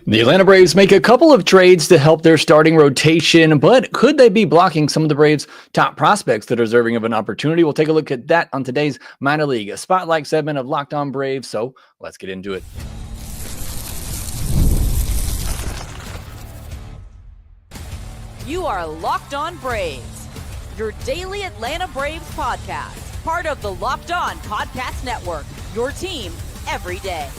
The Atlanta Braves make a couple of trades to help their starting rotation, but could they be blocking some of the Braves' top prospects that are deserving of an opportunity? We'll take a look at that on today's Minor League Spotlight segment of Locked On Braves, so let's get into it. You are Locked On Braves, your daily Atlanta Braves podcast, part of the Locked On Podcast Network, your team every day.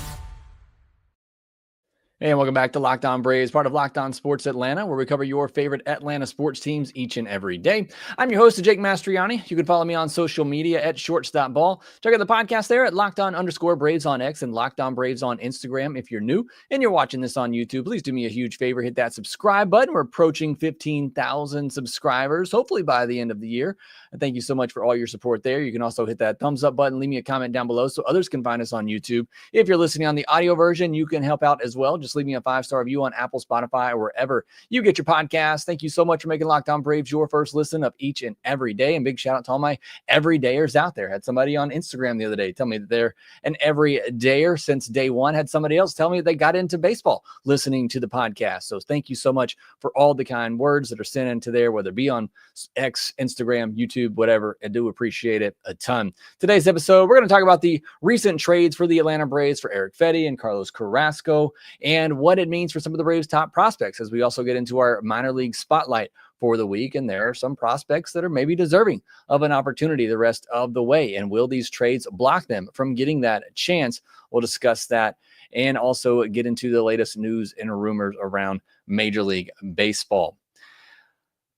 And welcome back to Locked On Braves, part of Locked On Sports Atlanta, where we cover your favorite Atlanta sports teams each and every day. I'm your host, Jake Mastriani. You can follow me on social media at shortstopball. Check out the podcast there at LockedOn_Braves on X and Locked On Braves on Instagram. If you're new and you're watching this on YouTube, please do me a huge favor. Hit that subscribe button. We're approaching 15,000 subscribers, hopefully by the end of the year. And thank you so much for all your support there. You can also hit that thumbs up button. Leave me a comment down below so others can find us on YouTube. If you're listening on the audio version, you can help out as well. Just leave me a 5-star review on Apple, Spotify, or wherever you get your podcasts. Thank you so much for making Locked On Braves your first listen of each and every day. And big shout out to all my everydayers out there. Had somebody on Instagram the other day tell me that they're an everydayer since day one. Had somebody else tell me that they got into baseball listening to the podcast. So thank you so much for all the kind words that are sent into there, whether it be on X, Instagram, YouTube, whatever. I do appreciate it a ton. Today's episode, we're going to talk about the recent trades for the Atlanta Braves for Erick Fedde and Carlos Carrasco and what it means for some of the Braves' top prospects as we also get into our minor league spotlight for the week. And there are some prospects that are maybe deserving of an opportunity the rest of the way. And will these trades block them from getting that chance? We'll discuss that and also get into the latest news and rumors around Major League Baseball.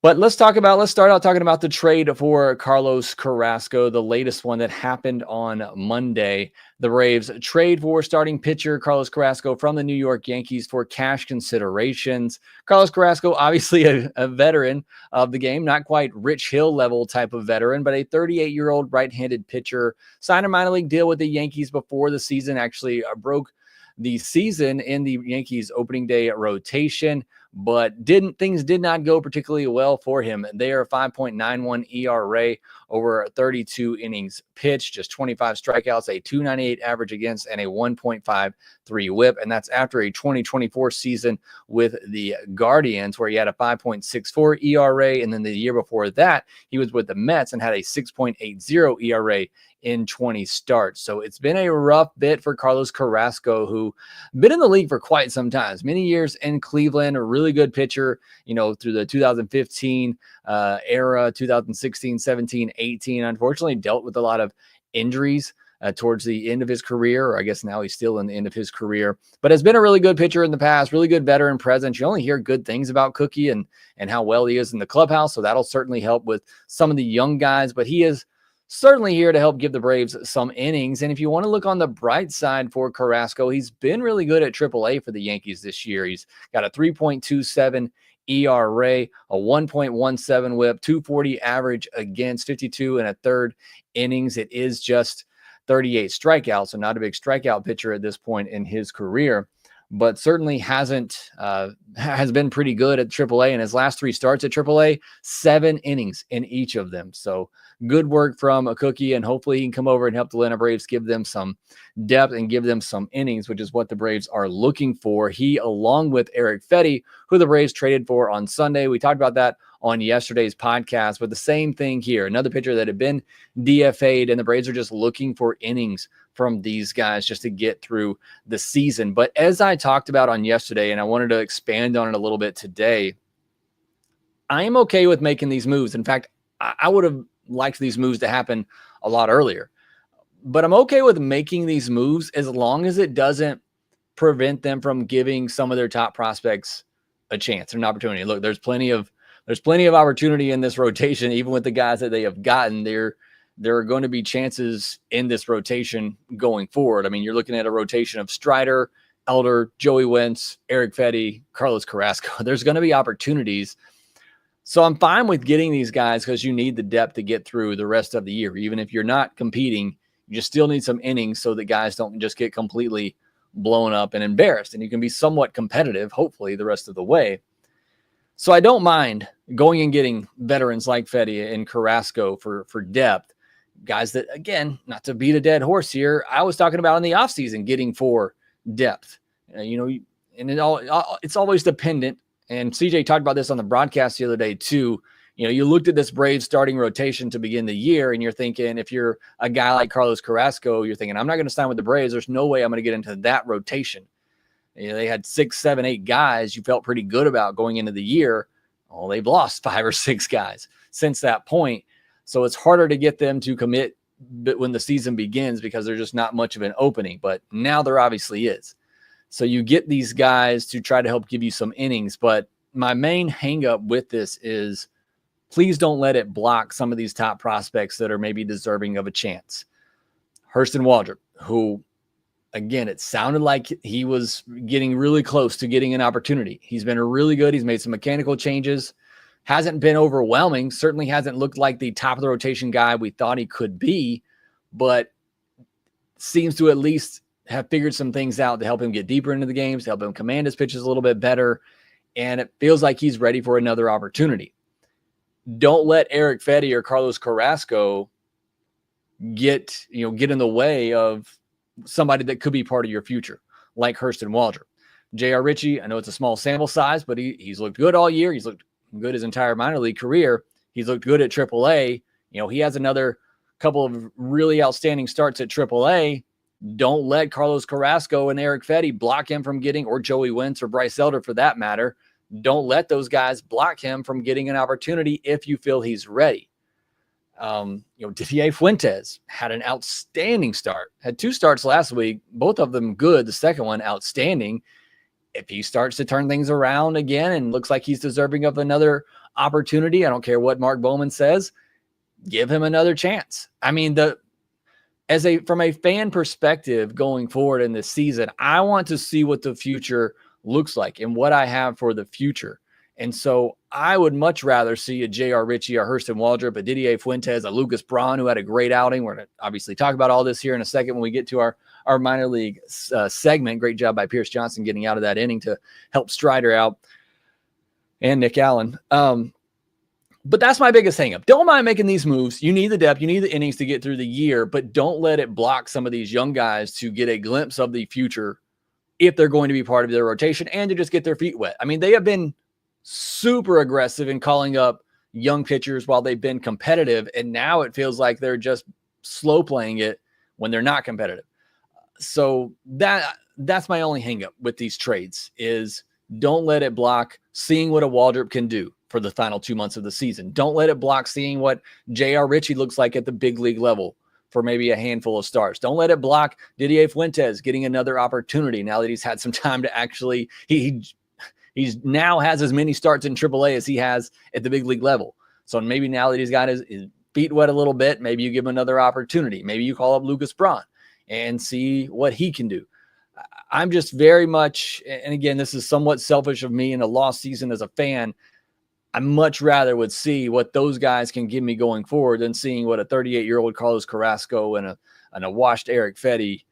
But let's start out talking about the trade for Carlos Carrasco, the latest one that happened on Monday. The Braves trade for starting pitcher Carlos Carrasco from the New York Yankees for cash considerations. Carlos Carrasco, obviously a veteran of the game, not quite Rich Hill level type of veteran, but a 38-year-old right-handed pitcher, signed a minor league deal with the Yankees before the season actually broke the season in the Yankees opening day rotation, but things did not go particularly well for him. They are 5.91 ERA over 32 innings pitched, just 25 strikeouts, a 2.98 average against, and a 1.53 whip. And that's after a 2024 season with the Guardians, where he had a 5.64 ERA. And then the year before that, he was with the Mets and had a 6.80 ERA in 20 starts. So it's been a rough bit for Carlos Carrasco, who been in the league for quite some time, many years in Cleveland, a really good pitcher, through the 2015 era, 2016, 17, 18, unfortunately dealt with a lot of injuries towards the end of his career, or I guess now he's still in the end of his career, but has been a really good pitcher in the past, really good veteran presence. You only hear good things about Cookie and how well he is in the clubhouse. So that'll certainly help with some of the young guys, but he is certainly here to help give the Braves some innings. And if you want to look on the bright side for Carrasco, he's been really good at AAA for the Yankees this year. He's got a 3.27 ERA, a 1.17 whip, 240 average against, 52 and a third innings. It is just 38 strikeouts, so not a big strikeout pitcher at this point in his career, but certainly has been pretty good at AAA. And his last 3 starts at AAA, 7 innings in each of them. So good work from a Cookie, and hopefully he can come over and help the Atlanta Braves, give them some depth and give them some innings, which is what the Braves are looking for. He, along with Erick Fedde, who the Braves traded for on Sunday. We talked about that on yesterday's podcast, but the same thing here. Another pitcher that had been DFA'd, and the Braves are just looking for innings from these guys just to get through the season. But as I talked about on yesterday, and I wanted to expand on it a little bit today, I am okay with making these moves. In fact, I would have liked these moves to happen a lot earlier, but I'm okay with making these moves as long as it doesn't prevent them from giving some of their top prospects a chance, an opportunity. Look, there's plenty of opportunity in this rotation, even with the guys that they have gotten. There are going to be chances in this rotation going forward. I mean, you're looking at a rotation of Strider, Elder, Joey Wentz, Erick Fedde, Carlos Carrasco. There's going to be opportunities. So I'm fine with getting these guys because you need the depth to get through the rest of the year. Even if you're not competing, you just still need some innings so that guys don't just get completely blown up and embarrassed. And you can be somewhat competitive, hopefully, the rest of the way. So I don't mind going and getting veterans like Fedde and Carrasco for depth. Guys that, again, not to beat a dead horse here, I was talking about in the offseason getting for depth. and it's always dependent. And CJ talked about this on the broadcast the other day too. You looked at this Braves starting rotation to begin the year, and you're thinking, if you're a guy like Carlos Carrasco, you're thinking, I'm not going to sign with the Braves. There's no way I'm going to get into that rotation. They had 6, 7, 8 guys you felt pretty good about going into the year. Well, they've lost 5 or 6 guys since that point. So it's harder to get them to commit when the season begins because there's just not much of an opening. But now there obviously is. So you get these guys to try to help give you some innings. But my main hang up with this is please don't let it block some of these top prospects that are maybe deserving of a chance. Hurston Waldrop, who, again, it sounded like he was getting really close to getting an opportunity. He's been really good. He's made some mechanical changes. Hasn't been overwhelming. Certainly hasn't looked like the top of the rotation guy we thought he could be, but seems to at least have figured some things out to help him get deeper into the games, to help him command his pitches a little bit better. And it feels like he's ready for another opportunity. Don't let Erick Fedde or Carlos Carrasco get in the way of somebody that could be part of your future, like Hurston Waldrop. J.R. Ritchie, I know it's a small sample size, but he's looked good all year. He's looked good his entire minor league career. He's looked good at AAA. He has another couple of really outstanding starts at AAA. Don't let Carlos Carrasco and Erick Fedde block him from getting, or Joey Wentz or Bryce Elder for that matter. Don't let those guys block him from getting an opportunity if you feel he's ready. Didier Fuentes had an outstanding start. Had 2 starts last week, both of them good. The second one, outstanding. If he starts to turn things around again and looks like he's deserving of another opportunity, I don't care what Mark Bowman says, give him another chance. I mean, from a fan perspective going forward in this season, I want to see what the future looks like and what I have for the future. And so I would much rather see a J.R. Ritchie, a Hurston Waldrop, a Didier Fuentes, a Lucas Braun, who had a great outing. We're going to obviously talk about all this here in a second when we get to our minor league segment. Great job by Pierce Johnson getting out of that inning to help Strider out and Nick Allen. But that's my biggest hang up. Don't mind making these moves. You need the depth. You need the innings to get through the year, but don't let it block some of these young guys to get a glimpse of the future if they're going to be part of their rotation and to just get their feet wet. I mean, they have been super aggressive in calling up young pitchers while they've been competitive, and now it feels like they're just slow playing it when they're not competitive. So that's my only hang up with these trades is don't let it block seeing what a Waldrop can do for the final 2 months of the season. Don't let it block seeing what J.R. Ritchie looks like at the big league level for maybe a handful of starts. Don't let it block Didier Fuentes getting another opportunity now that he's had some time to actually, he's now has as many starts in AAA as he has at the big league level. So maybe now that he's got his feet wet a little bit, maybe you give him another opportunity. Maybe you call up Lucas Braun and see what he can do. I'm just very much, and again, this is somewhat selfish of me in a lost season as a fan, I much rather would see what those guys can give me going forward than seeing what a 38-year-old Carlos Carrasco and a washed Erick Fedde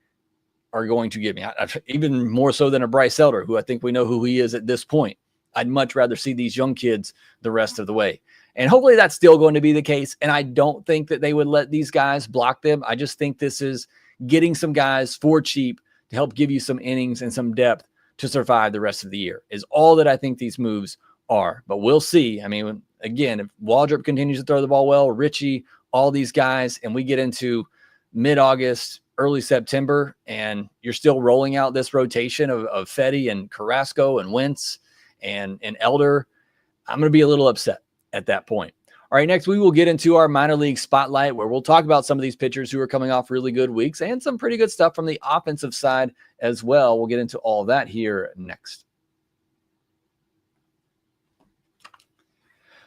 are going to give me. Even more so than a Bryce Elder, who I think we know who he is at this point. I'd much rather see these young kids the rest of the way. And hopefully that's still going to be the case. And I don't think that they would let these guys block them. I just think this is getting some guys for cheap to help give you some innings and some depth to survive the rest of the year is all that I think these moves are. But we'll see. I mean, again, if Waldrop continues to throw the ball well, Ritchie, all these guys, and we get into mid-August, early September, and you're still rolling out this rotation of Fedde and Carrasco and Wentz and Elder, I'm going to be a little upset at that point. All right, next we will get into our minor league spotlight where we'll talk about some of these pitchers who are coming off really good weeks and some pretty good stuff from the offensive side as well. We'll get into all that here next.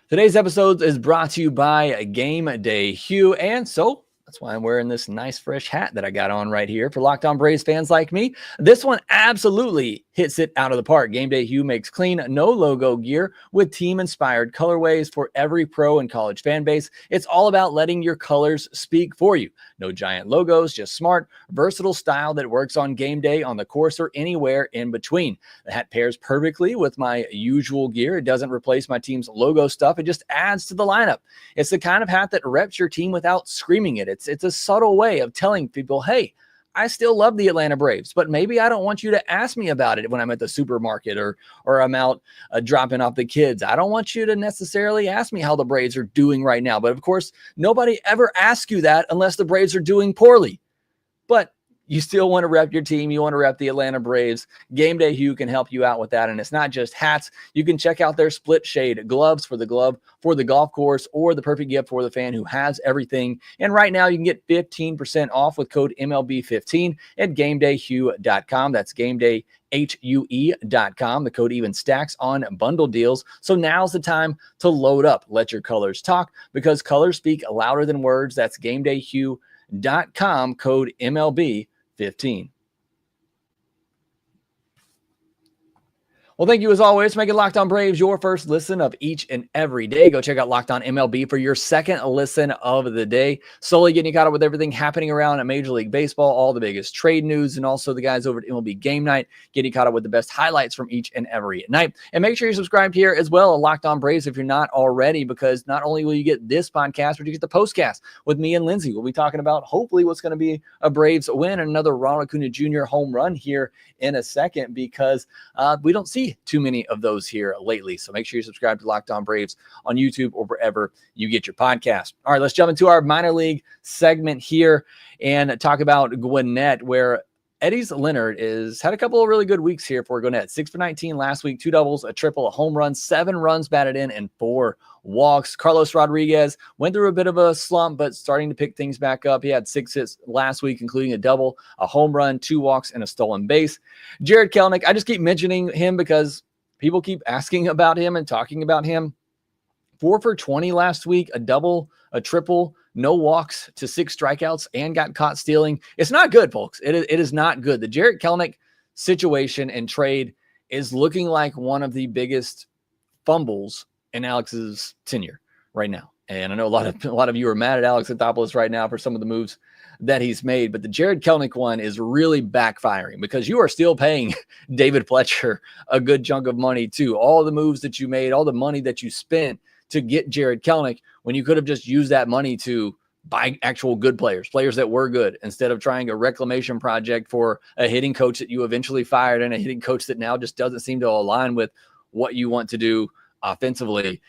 Today's episode is brought to you by Gameday Hue, and so that's why I'm wearing this nice fresh hat that I got on right here for Locked On Braves fans like me. This one absolutely hits it out of the park. Gameday Hue makes clean, no logo gear with team-inspired colorways for every pro and college fan base. It's all about letting your colors speak for you. No giant logos, just smart, versatile style that works on game day, on the course, or anywhere in between. The hat pairs perfectly with my usual gear. It doesn't replace my team's logo stuff. It just adds to the lineup. It's the kind of hat that reps your team without screaming it. It's a subtle way of telling people, hey, I still love the Atlanta Braves, but maybe I don't want you to ask me about it when I'm at the supermarket or I'm out dropping off the kids. I don't want you to necessarily ask me how the Braves are doing right now. But of course, nobody ever asks you that unless the Braves are doing poorly. But you still want to rep your team. You want to rep the Atlanta Braves. Gameday Hue can help you out with that. And it's not just hats. You can check out their split shade gloves for the golf course, or the perfect gift for the fan who has everything. And right now you can get 15% off with code MLB15 at GamedayHue.com. That's GamedayHue.com. The code even stacks on bundle deals. So now's the time to load up. Let your colors talk, because colors speak louder than words. That's GamedayHue.com, code MLB15. Well, thank you as always for making Locked On Braves your first listen of each and every day. Go check out Locked On MLB for your second listen of the day. Slowly getting you caught up with everything happening around at Major League Baseball, all the biggest trade news, and also the guys over at MLB Game Night getting caught up with the best highlights from each and every night. And make sure you're subscribed here as well at Locked On Braves if you're not already, because not only will you get this podcast, but you get the postcast with me and Lindsay. We'll be talking about hopefully what's going to be a Braves win and another Ronald Acuna Jr. home run here in a second, because we don't see too many of those here lately. So make sure you subscribe to Locked On Braves on YouTube or wherever you get your podcast. All right, let's jump into our minor league segment here and talk about Gwinnett, where Eddie's Leonard had a couple of really good weeks here for Gwinnett. 6 for 19 last week, 2 doubles, a triple, a home run, 7 runs batted in, and 4 walks. Carlos Rodriguez went through a bit of a slump, but starting to pick things back up. He had 6 hits last week, including a double, a home run, 2 walks, and a stolen base. Jarred Kelenic, I just keep mentioning him because people keep asking about him and talking about him. 4 for 20 last week, a double, a triple, no walks to 6 strikeouts, and got caught stealing. It's not good, folks. It is not good. The Jarred Kelenic situation and trade is looking like one of the biggest fumbles in Alex's tenure right now. And I know a lot of you are mad at Alex Anthopoulos right now for some of the moves that he's made, but the Jarred Kelenic one is really backfiring, because you are still paying David Fletcher a good chunk of money too. All the moves that you made, all the money that you spent to get Jarred Kelenic, when you could have just used that money to buy actual good players that were good, instead of trying a reclamation project for a hitting coach that you eventually fired and a hitting coach that now just doesn't seem to align with what you want to do offensively.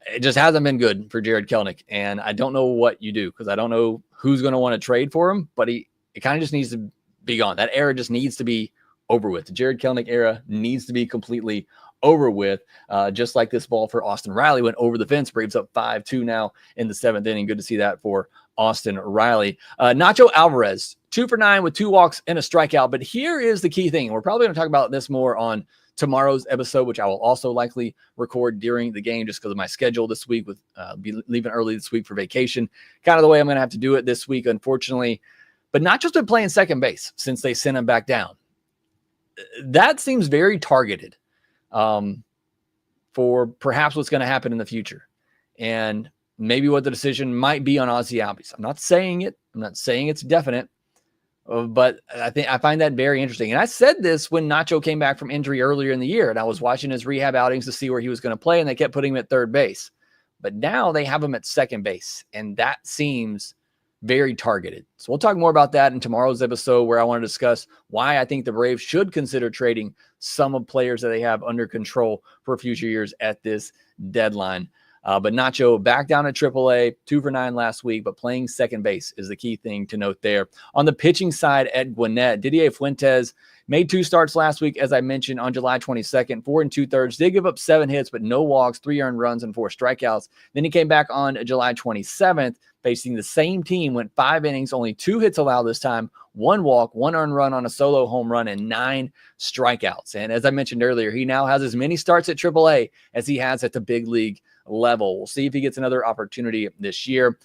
It just hasn't been good for Jarred Kelenic, and I don't know what you do, because I don't know who's going to want to trade for him, but it kind of just needs to be gone. That era just needs to be over with. The Jarred Kelenic era needs to be completely over with, just like this ball for Austin Riley went over the fence. Braves up 5-2 now in the 7th inning. Good to see that for Austin Riley. Nacho Alvarez, 2 for 9 with 2 walks and a strikeout. But here is the key thing. We're probably going to talk about this more on tomorrow's episode, which I will also likely record during the game just because of my schedule this week, with be leaving early this week for vacation. Kind of the way I'm going to have to do it this week, unfortunately. But Nacho's been playing second base since they sent him back down. That seems very targeted for perhaps what's going to happen in the future, and maybe what the decision might be on Ozzie Albies. I'm not saying it. I'm not saying it's definite, but I find that very interesting. And I said this when Nacho came back from injury earlier in the year, and I was watching his rehab outings to see where he was going to play, and they kept putting him at third base. But now they have him at second base, and that seems very targeted. So we'll talk more about that in tomorrow's episode, where I want to discuss why I think the Braves should consider trading some of players that they have under control for future years at this deadline. But Nacho back down at AAA, 2 for 9 last week, but playing second base is the key thing to note there. On the pitching side at Gwinnett, Didier Fuentes made 2 starts last week, as I mentioned, on July 22nd, 4 2/3, did give up 7 hits, but no walks, 3 earned runs, and 4 strikeouts. Then he came back on July 27th, facing the same team, went 5 innings, only 2 hits allowed this time, 1 walk, 1 earned run on a solo home run, and 9 strikeouts. And as I mentioned earlier, he now has as many starts at AAA as he has at the big league level. We'll see if he gets another opportunity this year.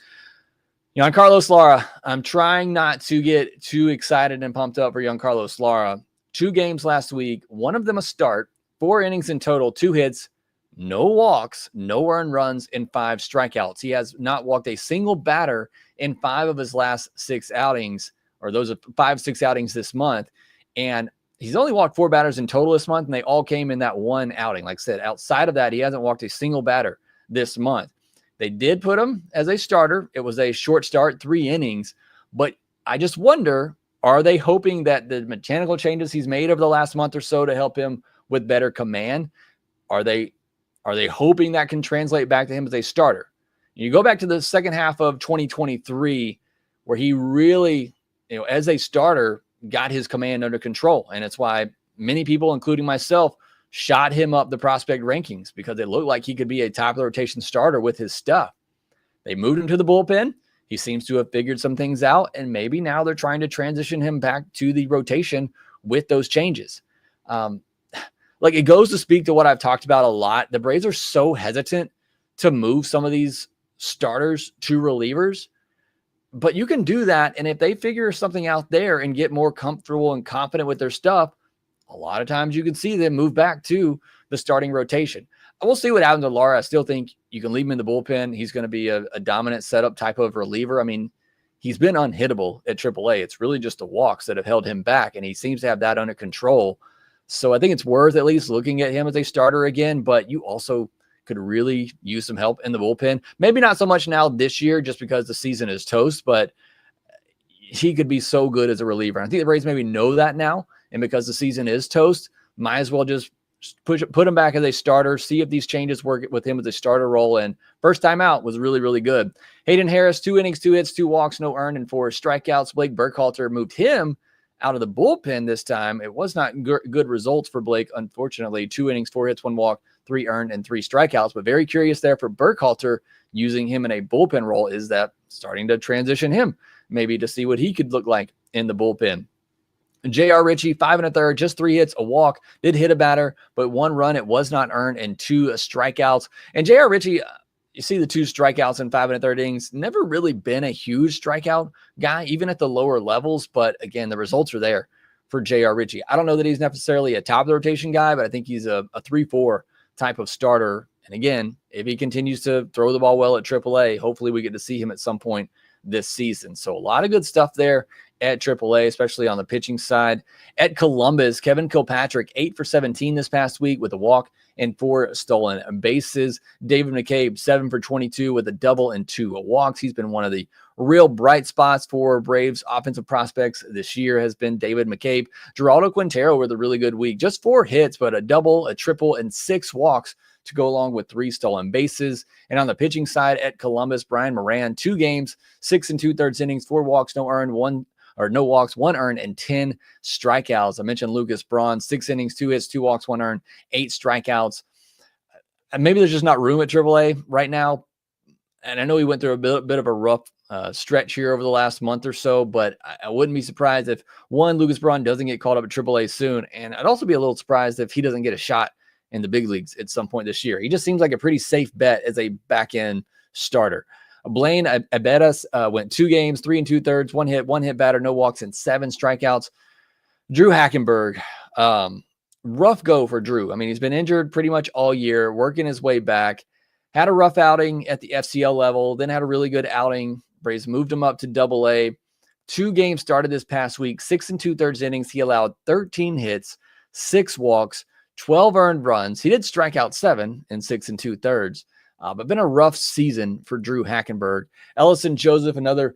Giancarlo Lara, I'm trying not to get too excited and pumped up for Giancarlo Lara. 2 games last week, 1 of them a start, 4 innings in total, 2 hits, no walks, no earned runs, and 5 strikeouts. He has not walked a single batter in 5 of his last 6 outings, or those are 5-6 outings this month. And he's only walked 4 batters in total this month, and they all came in that 1 outing. Like I said, outside of that, he hasn't walked a single batter this month. They did put him as a starter. It was a short start, 3 innings, but I just wonder Are they hoping that the mechanical changes he's made over the last month or so to help him with better command, are they hoping that can translate back to him as a starter? You go back to the second half of 2023, where he really, as a starter, got his command under control. And it's why many people, including myself, shot him up the prospect rankings, because it looked like he could be a top of the rotation starter with his stuff. They moved him to the bullpen. He seems to have figured some things out, and maybe now they're trying to transition him back to the rotation with those changes. Like, it goes to speak to what I've talked about a lot. The Braves are so hesitant to move some of these starters to relievers, but you can do that. And if they figure something out there and get more comfortable and confident with their stuff, a lot of times you can see them move back to the starting rotation. We'll see what happens to Lara. I still think you can leave him in the bullpen. He's going to be a dominant setup type of reliever. I mean, he's been unhittable at AAA. It's really just the walks that have held him back, and he seems to have that under control. So I think it's worth at least looking at him as a starter again, but you also could really use some help in the bullpen. Maybe not so much now this year just because the season is toast, but he could be so good as a reliever. I think the Braves maybe know that now, and because the season is toast, might as well just put him back as a starter, see if these changes work with him as a starter role. And first time out was really, really good. Hayden Harris, 2 innings, 2 hits, 2 walks, no earned, and 4 strikeouts. Blake Burkhalter moved him out of the bullpen this time. It was not good results for Blake, unfortunately. 2 innings, 4 hits, 1 walk, 3 earned, and 3 strikeouts. But very curious there for Burkhalter, using him in a bullpen role. Is that starting to transition him maybe to see what he could look like in the bullpen? J.R. Ritchie, 5 1/3, just 3 hits, a walk, did hit a batter, but 1 run, it was not earned, and 2 strikeouts. And J.R. Ritchie, you see the 2 strikeouts in 5 1/3 innings, never really been a huge strikeout guy, even at the lower levels. But again, the results are there for J.R. Ritchie. I don't know that he's necessarily a top of the rotation guy, but I think he's a 3-4 type of starter. And again, if he continues to throw the ball well at AAA, hopefully we get to see him at some point this season. So a lot of good stuff there at AAA, especially on the pitching side. At Columbus, Kevin Kilpatrick, 8 for 17 this past week with a walk and 4 stolen bases. David McCabe, 7 for 22 with a double and 2 walks. He's been one of the real bright spots for Braves offensive prospects this year has been David McCabe. Geraldo Quintero with a really good week. Just 4 hits, but a double, a triple, and 6 walks to go along with 3 stolen bases. And on the pitching side at Columbus, Brian Moran, 2 games, 6 2/3 innings, 4 walks, no walks, 1 earned, and 10 strikeouts. I mentioned Lucas Braun, 6 innings, 2 hits, 2 walks, 1 earned, 8 strikeouts. And maybe there's just not room at AAA right now. And I know he went through a bit of a rough stretch here over the last month or so, but I wouldn't be surprised if, one, Lucas Braun doesn't get called up at AAA soon. And I'd also be a little surprised if he doesn't get a shot in the big leagues at some point this year. He just seems like a pretty safe bet as a back-end starter. Blaine Abedas went 2 games, 3 2/3, 1 hit batter, no walks, and 7 strikeouts. Drew Hackenberg, rough go for Drew. I mean, he's been injured pretty much all year, working his way back. Had a rough outing at the FCL level, then had a really good outing. Braves moved him up to AA. 2 games started this past week, 6 2/3 innings. He allowed 13 hits, 6 walks, 12 earned runs. He did strike out 7 in 6 2/3. But been a rough season for Drew Hackenberg. Ellison Joseph, another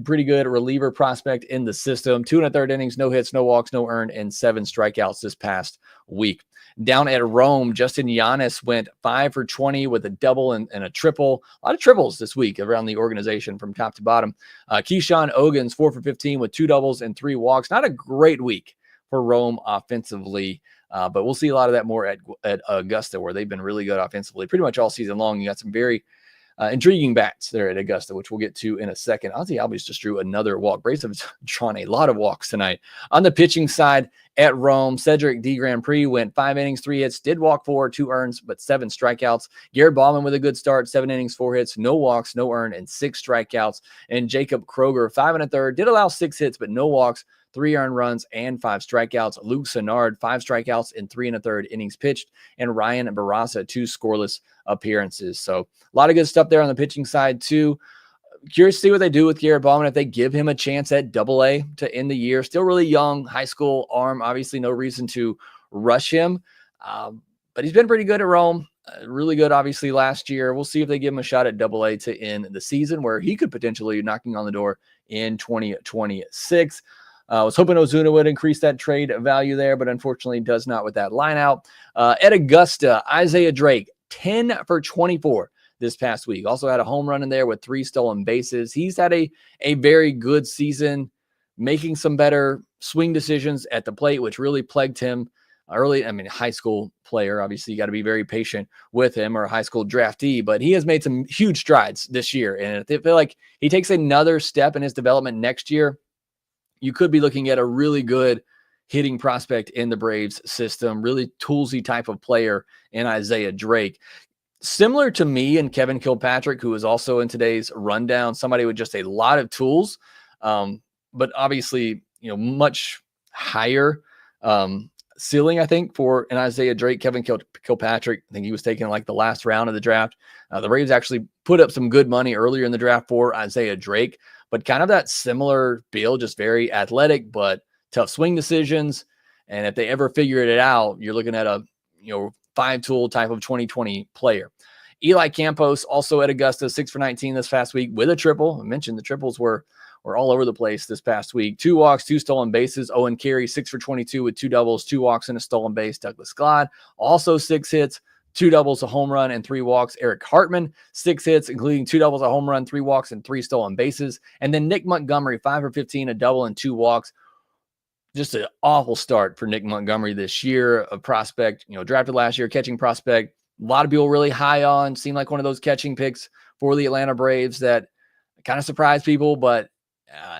pretty good reliever prospect in the system. 2 1/3 innings, no hits, no walks, no earned, and 7 strikeouts this past week. Down at Rome, Justin Giannis went 5 for 20 with a double and a triple. A lot of triples this week around the organization from top to bottom. Keyshawn Ogans, 4 for 15 with 2 doubles and 3 walks. Not a great week for Rome offensively. But we'll see a lot of that more at Augusta, where they've been really good offensively pretty much all season long. You got some very intriguing bats there at Augusta, which we'll get to in a second. Ozzie Albies just drew another walk. Braves have drawn a lot of walks tonight. On the pitching side at Rome, Cedric D. Grand Prix went 5 innings, 3 hits, did walk 4, 2 earns, but 7 strikeouts. Garrett Ballman with a good start, 7 innings, 4 hits, no walks, no earned, and 6 strikeouts. And Jacob Kroger, 5 1/3, did allow 6 hits, but no walks, 3 earned runs, and 5 strikeouts. Luke Sennard, 5 strikeouts in 3 1/3 innings pitched, and Ryan Barassa, 2 scoreless appearances. So a lot of good stuff there on the pitching side too. Curious to see what they do with Garrett Ballman, if they give him a chance at AA to end the year. Still really young, high school arm. Obviously no reason to rush him, but he's been pretty good at Rome. Really good, obviously, last year. We'll see if they give him a shot at AA to end the season, where he could potentially be knocking on the door in 2026. I was hoping Ozuna would increase that trade value there, but unfortunately does not with that line out. At Augusta, Isaiah Drake, 10 for 24 this past week. Also had a home run in there with 3 stolen bases. He's had a very good season, making some better swing decisions at the plate, which really plagued him early. I mean, high school player, obviously you got to be very patient with him, or a high school draftee, but he has made some huge strides this year. And I feel like he takes another step in his development next year, you could be looking at a really good hitting prospect in the Braves system, really toolsy type of player in Isaiah Drake. Similar to me and Kevin Kilpatrick, who is also in today's rundown, somebody with just a lot of tools, but obviously, much higher ceiling, I think, for an Isaiah Drake. Kevin Kilpatrick, I think he was taken like the last round of the draft. The Braves actually put up some good money earlier in the draft for Isaiah Drake, but kind of that similar build, just very athletic, but tough swing decisions. And if they ever figured it out, you're looking at a 5-tool type of 2020 player. Eli Campos, also at Augusta, 6 for 19 this past week with a triple. I mentioned the triples were all over the place this past week. 2 walks, 2 stolen bases. Owen Carey, 6 for 22 with 2 doubles, 2 walks, and a stolen base. Douglas Glad, also 6 hits, 2 doubles, a home run, and 3 walks. Erick Hartman, 6 hits, including 2 doubles, a home run, 3 walks, and 3 stolen bases. And then Nick Montgomery, 5 for 15, a double, and 2 walks. Just an awful start for Nick Montgomery this year. A prospect, drafted last year, catching prospect. A lot of people really high on. Seemed like one of those catching picks for the Atlanta Braves that kind of surprised people, but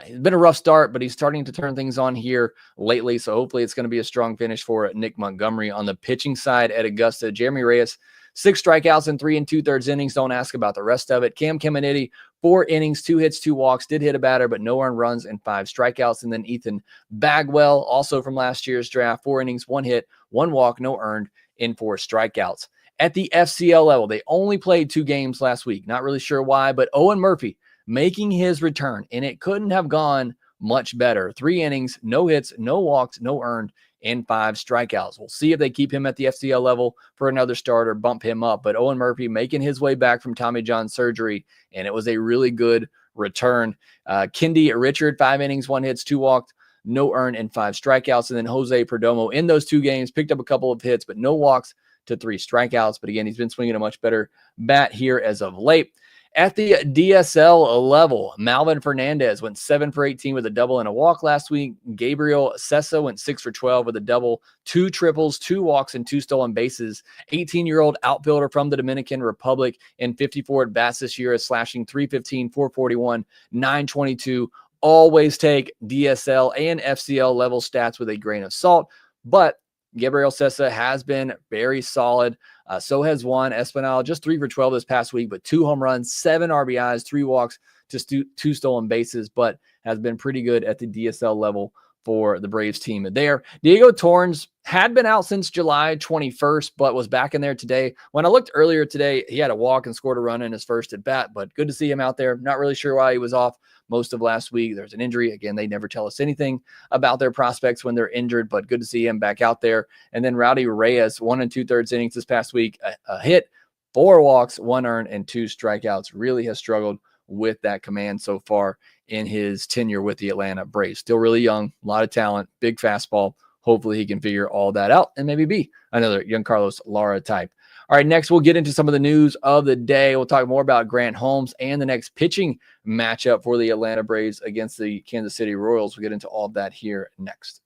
it's been a rough start, but he's starting to turn things on here lately. So hopefully it's going to be a strong finish for Nick Montgomery. On the pitching side at Augusta, Jeremy Reyes, 6 strikeouts in 3 2/3 innings. Don't ask about the rest of it. Cam Caminiti, 4 innings, 2 hits, 2 walks, did hit a batter, but no earned runs and 5 strikeouts. And then Ethan Bagwell, also from last year's draft, 4 innings, 1 hit, 1 walk, no earned, in 4 strikeouts. At the FCL level, they only played 2 games last week. Not really sure why, but Owen Murphy making his return, and it couldn't have gone much better. 3 innings, no hits, no walks, no earned, and 5 strikeouts. We'll see if they keep him at the FCL level for another start or bump him up. But Owen Murphy making his way back from Tommy John surgery, and it was a really good return. Kendi Richard, 5 innings, 1 hits, 2 walked, no earned, and 5 strikeouts. And then Jose Perdomo in those 2 games picked up a couple of hits, but no walks to 3 strikeouts. But again, he's been swinging a much better bat here as of late. At the DSL level, Malvin Fernandez went 7 for 18 with a double and a walk last week. Gabriel Cessa went 6 for 12 with a double, 2 triples, 2 walks, and 2 stolen bases. 18-year-old outfielder from the Dominican Republic in 54 at-bats this year is slashing .315, .441, .922. Always take DSL and FCL level stats with a grain of salt, but Gabriel Cessa has been very solid. So has Juan Espinal, just 3 for 12 this past week, but 2 home runs, 7 RBIs, 3 walks, just 2 stolen bases, but has been pretty good at the DSL level for the Braves team there. Diego Torrens had been out since July 21st, but was back in there today. When I looked earlier today, he had a walk and scored a run in his first at bat, but good to see him out there. Not really sure why he was off most of last week. There's an injury. Again, they never tell us anything about their prospects when they're injured, but good to see him back out there. And then Rowdy Reyes, 1 2/3 innings this past week, a hit, 4 walks, 1 earned, and 2 strikeouts. Really has struggled with that command so far in his tenure with the Atlanta Braves. Still really young, a lot of talent, big fastball. Hopefully he can figure all that out and maybe be another young Carlos Lara type. All right, next we'll get into some of the news of the day. We'll talk more about Grant Holmes and the next pitching matchup for the Atlanta Braves against the Kansas City Royals. We'll get into all of that here next.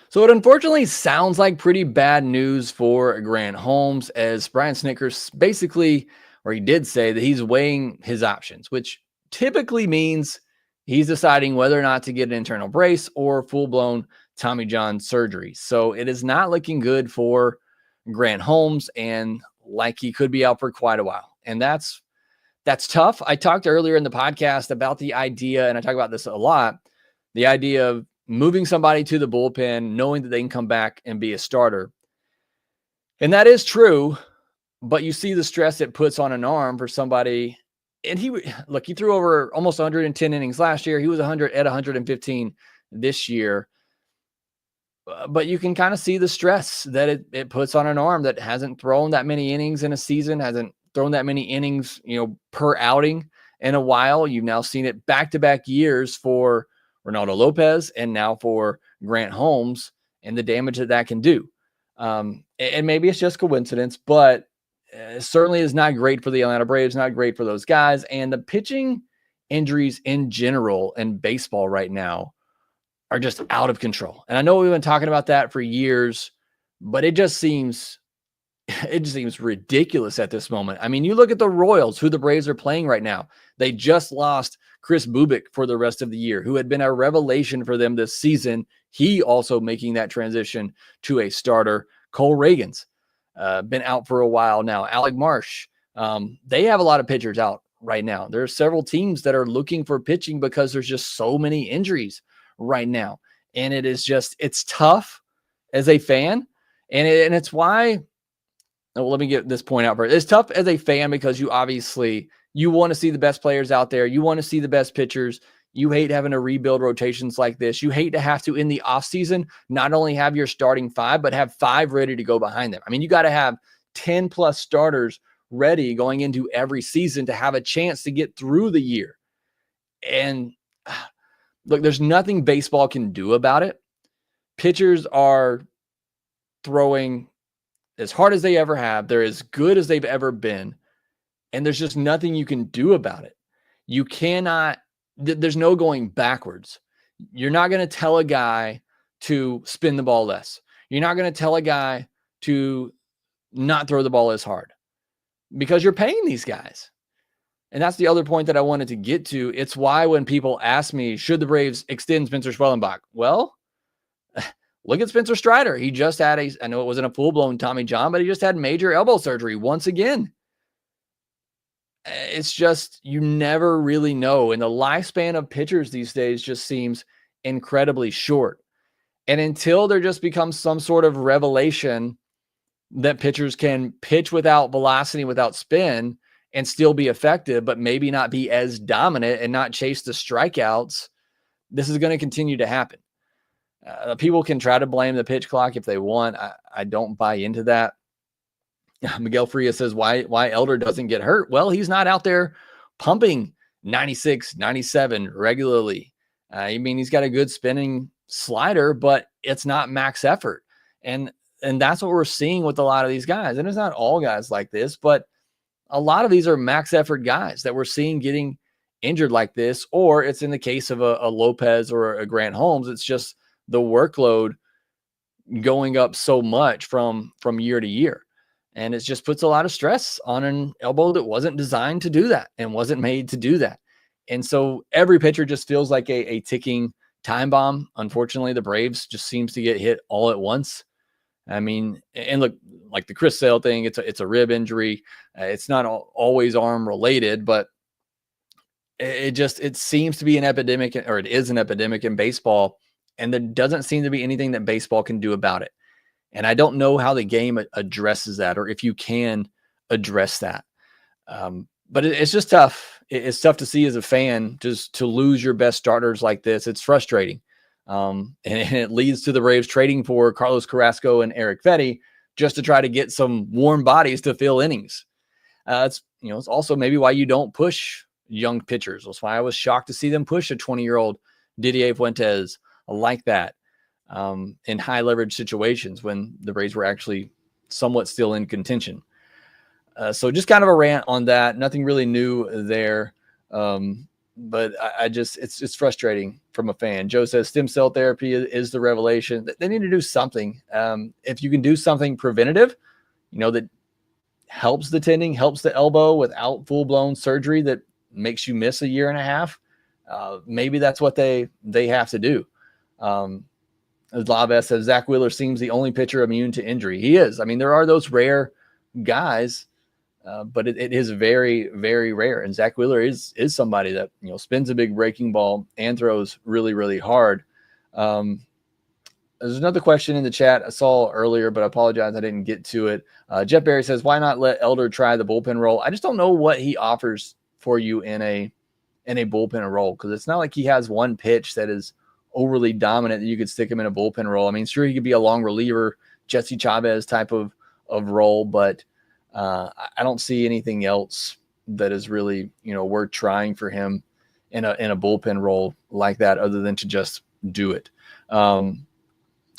So it unfortunately sounds like pretty bad news for Grant Holmes, as Brian Snickers basically, or he did say that he's weighing his options, which typically means he's deciding whether or not to get an internal brace or full-blown Tommy John surgery. So it is not looking good for Grant Holmes, and like he could be out for quite a while. And that's tough. I talked earlier in the podcast about the idea, and I talk about this a lot, the idea of moving somebody to the bullpen, knowing that they can come back and be a starter. And that is true, but you see the stress it puts on an arm for somebody. And he threw over almost 110 innings last year. He was 115 this year. But you can kind of see the stress that it puts on an arm that hasn't thrown that many innings in a season, hasn't thrown that many innings, per outing in a while. You've now seen it back-to-back years for Ronaldo Lopez and now for Grant Holmes, and the damage that can do. And maybe it's just coincidence, but it certainly is not great for the Atlanta Braves, not great for those guys. And the pitching injuries in general in baseball right now are just out of control. And I know we've been talking about that for years, but it just seems ridiculous at this moment. I mean, you look at the Royals, who the Braves are playing right now. They just lost Chris Bubik for the rest of the year, who had been a revelation for them this season. He also making that transition to a starter. Cole Reagan's been out for a while now. Alec Marsh. They have a lot of pitchers out right now. There are several teams that are looking for pitching because there's just so many injuries right now. And it's tough as a fan. And it's why, well, let me get this point out first. It's tough as a fan because you want to see the best players out there. You want to see the best pitchers. You hate having to rebuild rotations like this. You hate to have to, in the offseason, not only have your starting 5, but have 5 ready to go behind them. I mean, you got to have 10 plus starters ready going into every season to have a chance to get through the year. And look, there's nothing baseball can do about it. Pitchers are throwing as hard as they ever have. They're as good as they've ever been. And there's just nothing you can do about it. You cannot, there's no going backwards. You're not going to tell a guy to spin the ball less. You're not going to tell a guy to not throw the ball as hard because you're paying these guys. And that's the other point that I wanted to get to. It's why when people ask me, should the Braves extend Spencer Schwellenbach? Well, look at Spencer Strider. He just had I know it wasn't a full-blown Tommy John, but he just had major elbow surgery once again. It's just, you never really know. And the lifespan of pitchers these days just seems incredibly short. And until there just becomes some sort of revelation that pitchers can pitch without velocity, without spin, and still be effective, but maybe not be as dominant and not chase the strikeouts, this is going to continue to happen. People can try to blame the pitch clock if they want. I don't buy into that. Miguel Frias says, why Elder doesn't get hurt? Well, he's not out there pumping 96, 97 regularly. I mean, he's got a good spinning slider, but it's not max effort. And that's what we're seeing with a lot of these guys. And it's not all guys like this, but a lot of these are max effort guys that we're seeing getting injured like this, or it's in the case of a Lopez or a Grant Holmes. It's just the workload going up so much from year to year. And it just puts a lot of stress on an elbow that wasn't designed to do that and wasn't made to do that. And so every pitcher just feels like a ticking time bomb. Unfortunately, the Braves just seems to get hit all at once. I mean, and look, like the Chris Sale thing, it's a rib injury. It's not always arm related, but it seems to be an epidemic, or it is an epidemic in baseball. And there doesn't seem to be anything that baseball can do about it. And I don't know how the game addresses that, or if you can address that. But it's just tough. It's tough to see as a fan, just to lose your best starters like this. It's frustrating. And it leads to the Braves trading for Carlos Carrasco and Erick Fedde just to try to get some warm bodies to fill innings. It's also maybe why you don't push young pitchers. That's why I was shocked to see them push a 20-year-old Didier Fuentes like that. In high leverage situations when the Braves were actually somewhat still in contention. So just kind of a rant on that. Nothing really new there. But it's frustrating from a fan. Joe says stem cell therapy is the revelation. They need to do something. If you can do something preventative, that helps the tendon, helps the elbow without full-blown surgery that makes you miss a year and a half, maybe that's what they have to do. As Laves says, Zach Wheeler seems the only pitcher immune to injury. He is. I mean, there are those rare guys, but it is very, very rare. And Zach Wheeler is somebody that, spins a big breaking ball and throws really, really hard. There's another question in the chat I saw earlier, but I apologize I didn't get to it. Jeff Berry says, why not let Elder try the bullpen role? I just don't know what he offers for you in a bullpen role, because it's not like he has one pitch that is overly dominant that you could stick him in a bullpen role. I mean, sure, he could be a long reliever, Jesse Chavez type of role, but I don't see anything else that is really, worth trying for him in a bullpen role like that, other than to just do it. All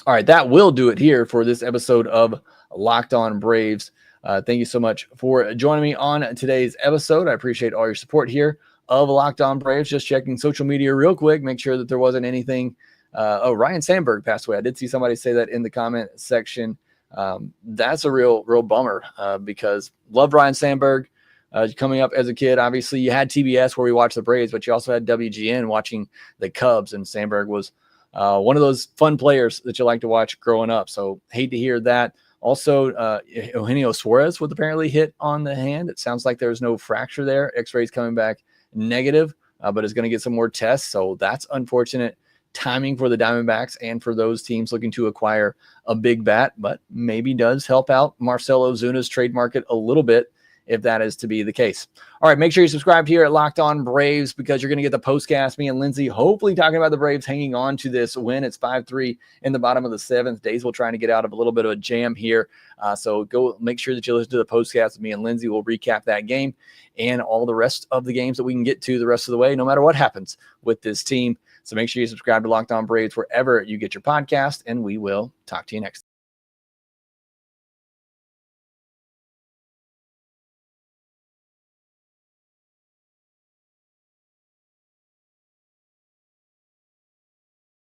right, that will do it here for this episode of Locked On Braves. Thank you so much for joining me on today's episode. I appreciate all your support here of Locked On Braves. Just checking social media real quick, make sure that there wasn't anything. Ryan Sandberg passed away. I did see somebody say that in the comment section. That's a real bummer because loved Ryan Sandberg coming up as a kid. Obviously, you had TBS where we watched the Braves, but you also had WGN watching the Cubs, and Sandberg was one of those fun players that you like to watch growing up. So hate to hear that. Also, Eugenio Suarez was apparently hit on the hand. It sounds like there's no fracture there. X-rays coming back negative, but is going to get some more tests. So that's unfortunate timing for the Diamondbacks and for those teams looking to acquire a big bat, but maybe does help out Marcell Ozuna's trade market a little bit if that is to be the case. All right, make sure you subscribe here at Locked On Braves because you're going to get the postcast. Me and Lindsay hopefully talking about the Braves hanging on to this win. It's 5-3 in the bottom of the seventh. Days will trying to get out of a little bit of a jam here. So go make sure that you listen to the postcast. Me and Lindsay will recap that game and all the rest of the games that we can get to the rest of the way, no matter what happens with this team. So make sure you subscribe to Locked On Braves wherever you get your podcast, and we will talk to you next time.